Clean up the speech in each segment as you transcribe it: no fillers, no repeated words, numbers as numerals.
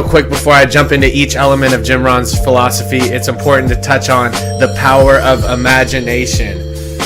Quick, before I jump into each element of Jim Rohn's philosophy, it's important to touch on the power of imagination.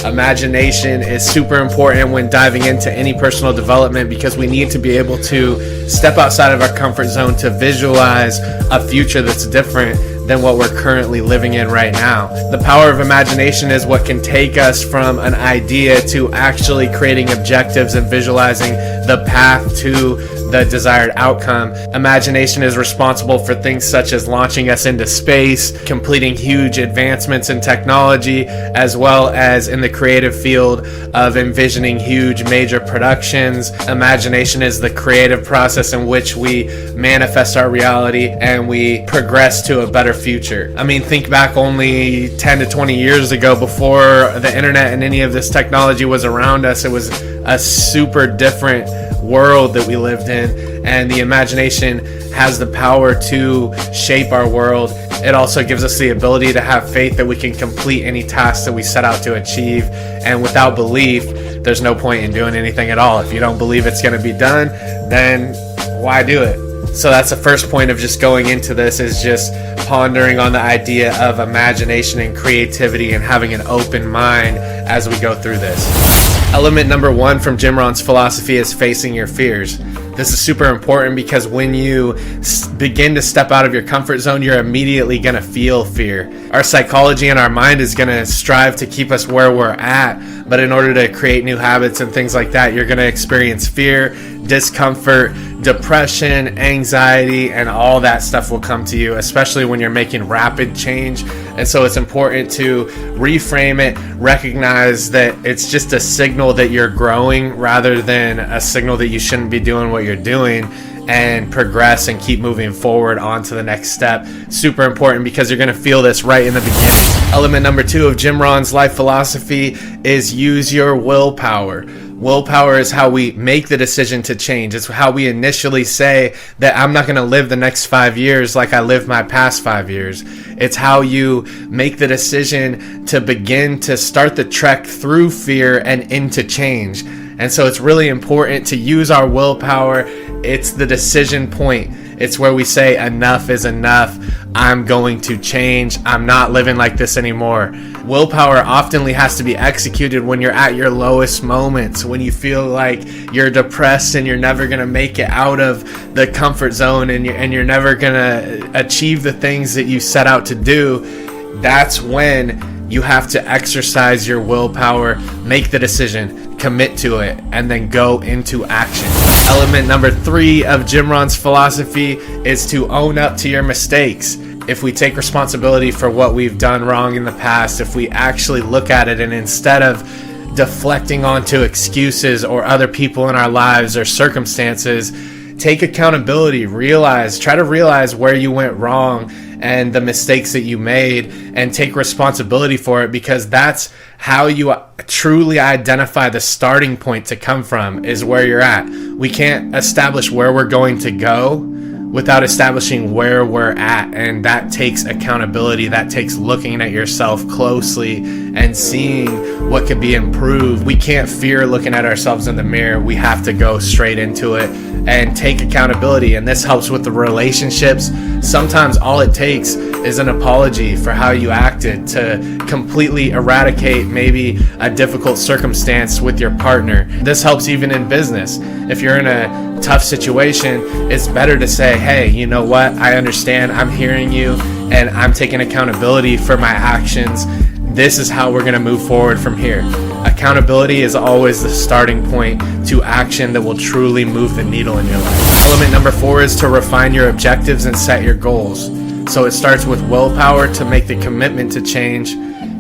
Imagination is super important when diving into any personal development, because we need to be able to step outside of our comfort zone to visualize a future that's different than what we're currently living in right now. The power of imagination is what can take us from an idea to actually creating objectives and visualizing the path to the desired outcome. Imagination is responsible for things such as launching us into space, completing huge advancements in technology, as well as in the creative field of envisioning huge major productions. Imagination is the creative process in which we manifest our reality and we progress to a better future. I mean, think back only 10 to 20 years ago, before the internet and any of this technology was around us. It was a super different world that we lived in, and the imagination has the power to shape our world. It also gives us the ability to have faith that we can complete any task that we set out to achieve, and without belief there's no point in doing anything at all. If you don't believe it's going to be done, then why do it? So that's the first point of just going into this, is just pondering on the idea of imagination and creativity and having an open mind as we go through this. Element number 1 from Jim Rohn's philosophy is facing your fears. This is super important because when you begin to step out of your comfort zone, you're immediately going to feel fear. Our psychology and our mind is going to strive to keep us where we're at, but in order to create new habits and things like that, you're going to experience fear, discomfort, depression, anxiety, and all that stuff will come to you, especially when you're making rapid change. And so it's important to reframe it, recognize that it's just a signal that you're growing rather than a signal that you shouldn't be doing what you're doing, and progress and keep moving forward on to the next step. Super important, because you're going to feel this right in the beginning. Element number 2 of Jim Rohn's life philosophy is use your willpower. Willpower is how we make the decision to change. It's how we initially say that I'm not going to live the next 5 years like I lived my past 5 years. It's how you make the decision to begin to start the trek through fear and into change. And so it's really important to use our willpower. It's the decision point. It's where we say enough is enough. I'm going to change. I'm not living like this anymore. Willpower often has to be executed when you're at your lowest moments, when you feel like you're depressed and you're never going to make it out of the comfort zone, and you're never going to achieve the things that you set out to do. That's when you have to exercise your willpower, make the decision, commit to it, and then go into action. Element number 3 of Jim Rohn's philosophy is to own up to your mistakes. If we take responsibility for what we've done wrong in the past, if we actually look at it, and instead of deflecting onto excuses or other people in our lives or circumstances, take accountability, try to realize where you went wrong and the mistakes that you made, and take responsibility for it, because that's how you truly identify the starting point to come from, is where you're at. We can't establish where we're going to go without establishing where we're at, and that takes accountability. That takes looking at yourself closely and seeing what could be improved. We can't fear looking at ourselves in the mirror. We have to go straight into it and take accountability, and this helps with the relationships. Sometimes all it takes is an apology for how you acted to completely eradicate maybe a difficult circumstance with your partner. This helps even in business. If you're in a tough situation, it's better to say, hey, you know what, I understand, I'm hearing you, and I'm taking accountability for my actions. This is how we're going to move forward from here. Accountability is always the starting point to action that will truly move the needle in your life. Element number 4 is to refine your objectives and set your goals. So it starts with willpower to make the commitment to change,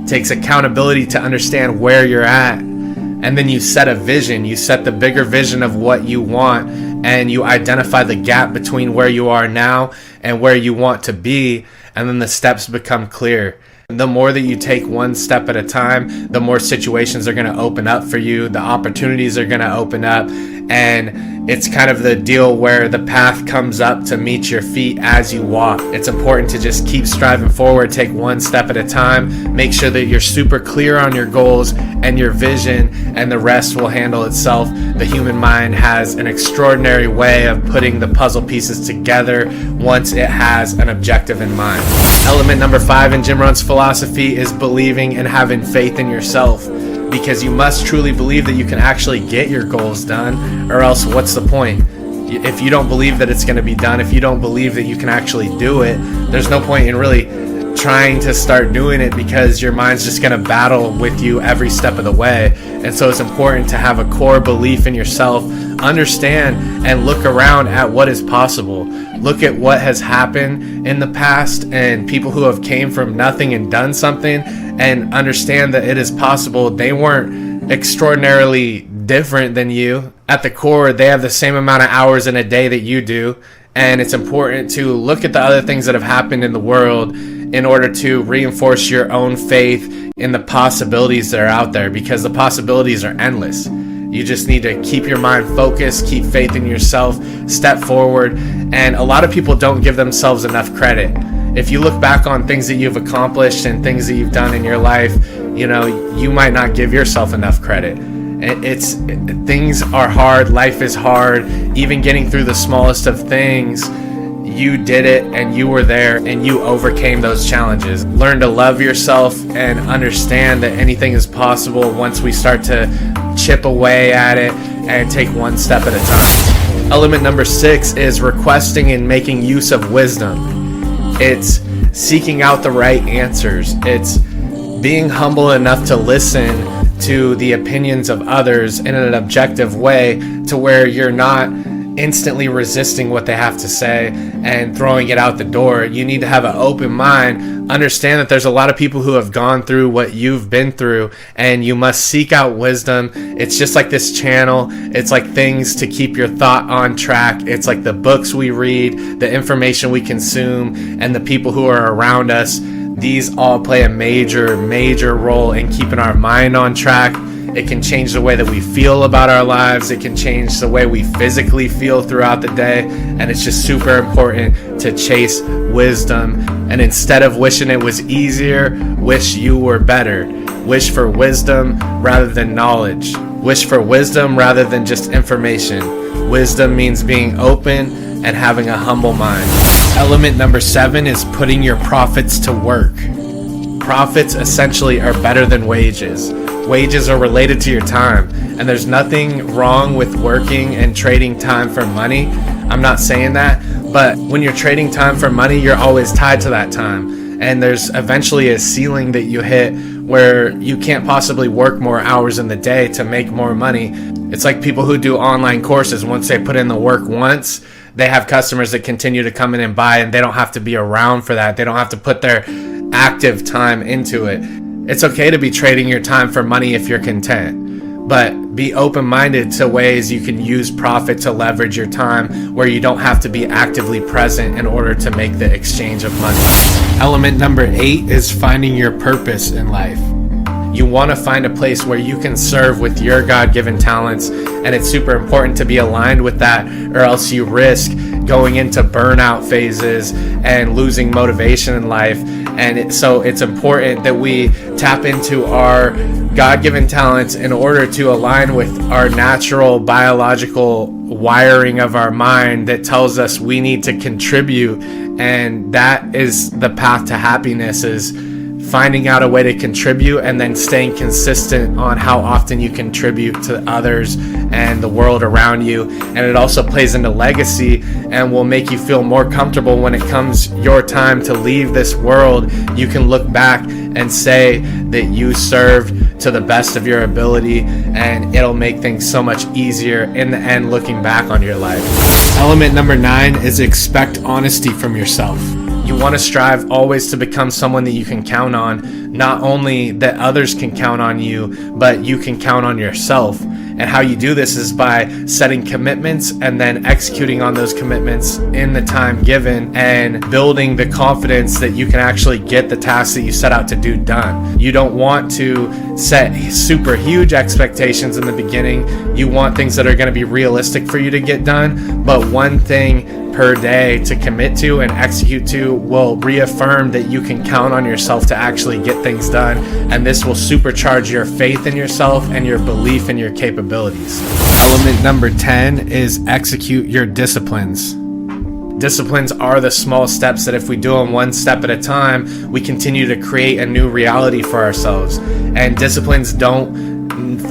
takes accountability to understand where you're at, and then you set a vision. You set the bigger vision of what you want, and you identify the gap between where you are now and where you want to be, and then the steps become clear. The more that you take one step at a time, the more situations are going to open up for you, the opportunities are going to open up, and It's kind of the deal where the path comes up to meet your feet as you walk. It's important to just keep striving forward, take one step at a time, make sure that you're super clear on your goals and your vision, and the rest will handle itself. The human mind has an extraordinary way of putting the puzzle pieces together once it has an objective in mind. Element number 5 in Jim Rohn's philosophy is believing and having faith in yourself. Because you must truly believe that you can actually get your goals done, or else what's the point? If you don't believe that it's going to be done, if you don't believe that you can actually do it, there's no point in really trying to start doing it, because your mind's just going to battle with you every step of the way. And so it's important to have a core belief in yourself, understand and look around at what is possible. Look at what has happened in the past and people who have came from nothing and done something, and understand that it is possible. They weren't extraordinarily different than you. At the core, they have the same amount of hours in a day that you do. And it's important to look at the other things that have happened in the world in order to reinforce your own faith in the possibilities that are out there, because the possibilities are endless. You just need to keep your mind focused, keep faith in yourself, step forward. And a lot of people don't give themselves enough credit. If you look back on things that you've accomplished and things that you've done in your life, you might not give yourself enough credit. Things are hard, life is hard. Even getting through the smallest of things, you did it and you were there and you overcame those challenges. Learn to love yourself and understand that anything is possible once we start to chip away at it and take one step at a time. Element number 6 is requesting and making use of wisdom. It's seeking out the right answers. It's being humble enough to listen to the opinions of others in an objective way, to where you're not instantly resisting what they have to say and throwing it out the door. You need to have an open mind, understand that there's a lot of people who have gone through what you've been through, and you must seek out wisdom. It's just like this channel. It's like things to keep your thought on track. It's like the books we read, the information we consume, and the people who are around us. These all play a major role in keeping our mind on track. It can change the way that we feel about our lives. It can change the way we physically feel throughout the day. And it's just super important to chase wisdom. And instead of wishing it was easier, wish you were better. Wish for wisdom rather than knowledge. Wish for wisdom rather than just information. Wisdom means being open and having a humble mind. Element number 7 is putting your profits to work. Profits essentially are better than wages. Wages are related to your time, and there's nothing wrong with working and trading time for money. I'm not saying that, but when you're trading time for money, you're always tied to that time, and there's eventually a ceiling that you hit where you can't possibly work more hours in the day to make more money. It's like people who do online courses. Once they put in the work once, they have customers that continue to come in and buy, and they don't have to be around for that. They don't have to put their active time into it. It's okay to be trading your time for money if you're content, but be open-minded to ways you can use profit to leverage your time where you don't have to be actively present in order to make the exchange of money. Element number 8 is finding your purpose in life. You want to find a place where you can serve with your God-given talents, and it's super important to be aligned with that, or else you risk going into burnout phases and losing motivation in life. And so it's important that we tap into our God-given talents in order to align with our natural biological wiring of our mind that tells us we need to contribute. And that is the path to happiness, is finding out a way to contribute and then staying consistent on how often you contribute to others and the world around you. And it also plays into legacy and will make you feel more comfortable when it comes your time to leave this world. You can look back and say that you served to the best of your ability, and it'll make things so much easier in the end looking back on your life. Element number 9 is expect honesty from yourself. You want to strive always to become someone that you can count on, not only that others can count on you, but you can count on yourself. And how you do this is by setting commitments and then executing on those commitments in the time given and building the confidence that you can actually get the tasks that you set out to do done. You don't want to set super huge expectations in the beginning. You want things that are going to be realistic for you to get done, but one thing per day to commit to and execute to will reaffirm that you can count on yourself to actually get things done, and this will supercharge your faith in yourself and your belief in your capabilities. Element number 10 is execute your disciplines. Disciplines are the small steps that if we do them one step at a time, we continue to create a new reality for ourselves. And disciplines don't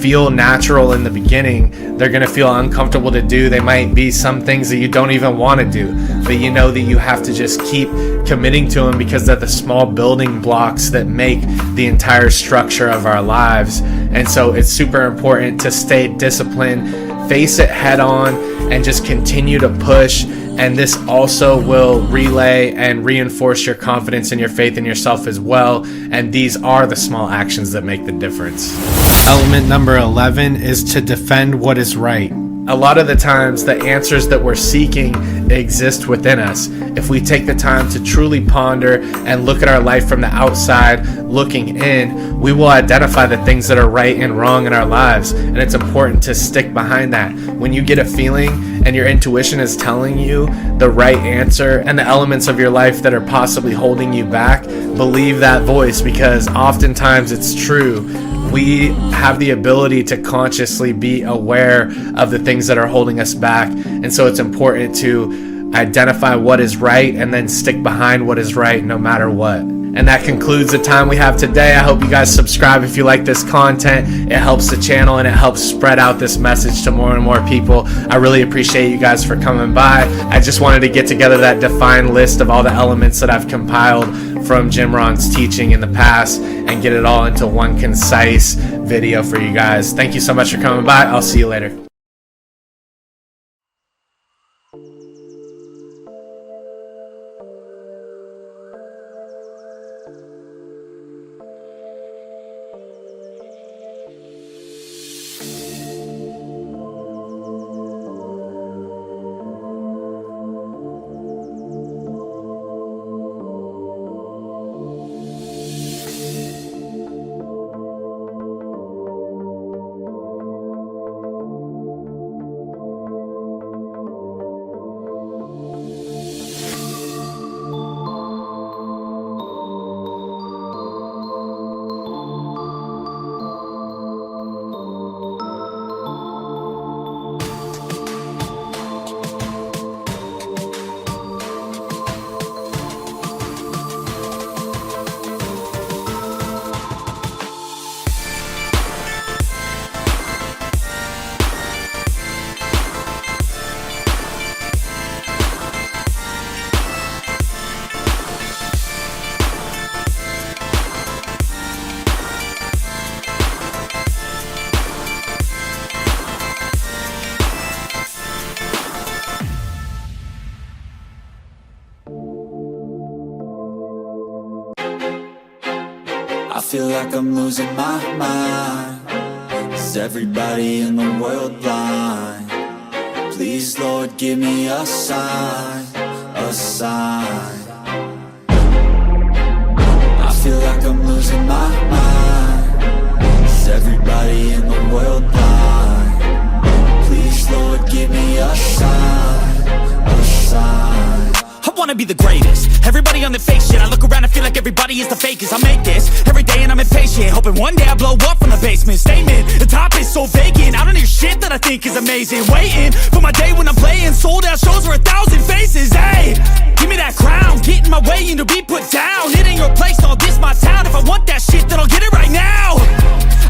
feel natural in the beginning. They're going to feel uncomfortable to do. They might be some things that you don't even want to do, but you know that you have to just keep committing to them because they're the small building blocks that make the entire structure of our lives. And so it's super important to stay disciplined, face it head on, and just continue to push. And this also will relay and reinforce your confidence and your faith in yourself as well. And these are the small actions that make the difference. Element number 11 is to defend what is right. A lot of the times, the answers that we're seeking exist within us. If we take the time to truly ponder and look at our life from the outside looking in, we will identify the things that are right and wrong in our lives. And it's important to stick behind that. When you get a feeling and your intuition is telling you the right answer and the elements of your life that are possibly holding you back, believe that voice, because oftentimes it's true. We have the ability to consciously be aware of the things that are holding us back. And so it's important to identify what is right and then stick behind what is right no matter what. And that concludes the time we have today. I hope you guys subscribe if you like this content. It helps the channel and it helps spread out this message to more and more people. I really appreciate you guys for coming by. I just wanted to get together that defined list of all the elements that I've compiled from Jim Rohn's teaching in the past and get it all into one concise video for you guys. Thank you so much for coming by. I'll see you later. I feel like I'm losing my mind. Is everybody in the world blind? Please, Lord, give me a sign, a sign. I feel like I'm losing my mind. Is everybody in the world blind? Please, Lord, give me a sign, a sign. I wanna be the greatest. Everybody on the fake shit. I look around and feel like everybody is the fakest. I make this every day and I'm impatient, hoping one day I blow up from the basement. Statement, the top is so vacant. I don't hear shit that I think is amazing. Waiting for my day when I'm playing sold out shows for 1,000 faces. Hey, give me that crown, get in my way and to be put down. It ain't your place, all this my town. If I want that shit, then I'll get it right now.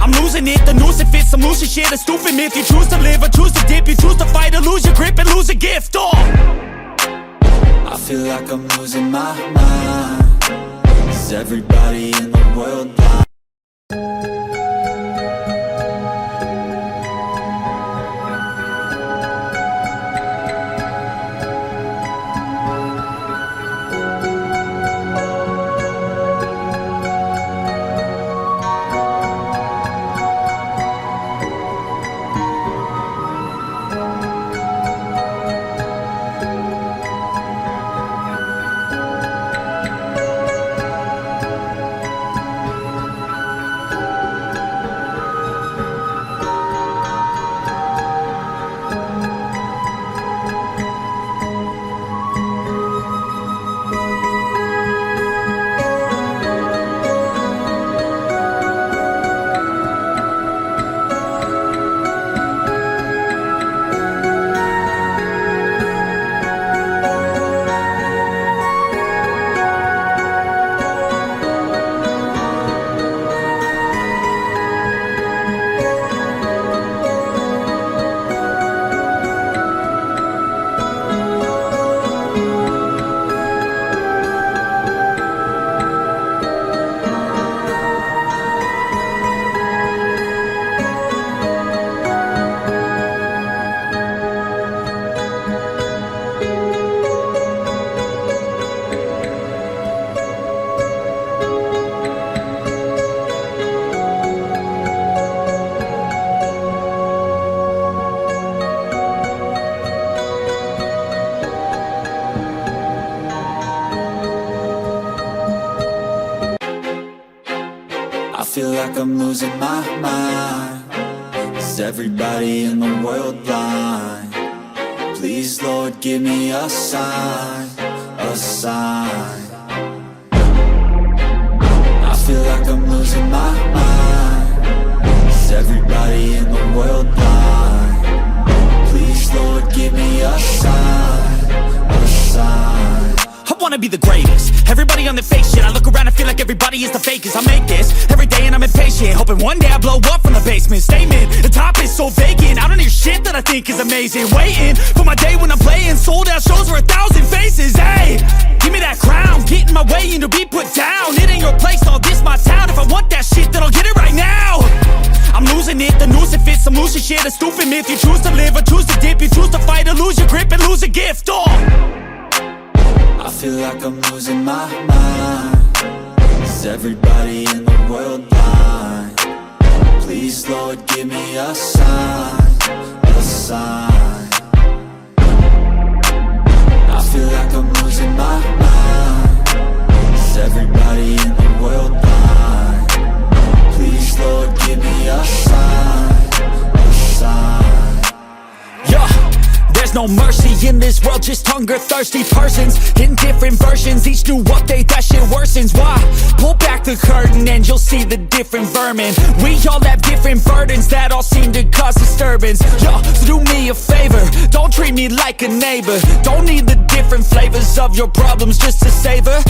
I'm losing it, the noose it fits. I'm losing shit, a stupid myth. You choose to live or choose to dip. You choose to fight or lose your grip and lose a gift. Oh, I feel like I'm losing my mind. Is everybody in the world blind? feel like I'm losing my mind. Is everybody in the world blind? Please, Lord, give me a sign, a sign. I feel like I'm losing my mind. Is everybody in the world blind? Please, Lord, give me a sign, a sign. I wanna be the greatest. Everybody on the fake shit. I look around and feel like everybody is the fakest. I make this every day and I'm impatient, hoping one day I blow up from the basement. Statement, the top is so vacant. I don't hear shit that I think is amazing. Waiting for my day when I'm playing sold out shows for 1,000 faces. Hey, give me that crown, get in my way and to be put down. It ain't your place, all this my town. If I want that shit, then I'll get it right now. I'm losing it, the noose it fits. I'm losing shit, a stupid myth. You choose to live or choose to dip. You choose to fight or lose your grip and lose a gift. I feel like I'm losing my mind. Is everybody in the world blind? Please, Lord, give me a sign, a sign. I feel like I'm losing my mind. Is everybody in the world blind? Please, Lord, give me a sign, a sign. Yeah, there's no mercy in this world, just hunger-thirsty persons in different versions. Each new update, that shit worsens. Why? Pull back the curtain and you'll see the different vermin. We all have different burdens that all seem to cause disturbance. Yo, so do me a favor, don't treat me like a neighbor. Don't need the different flavors of your problems just to savor.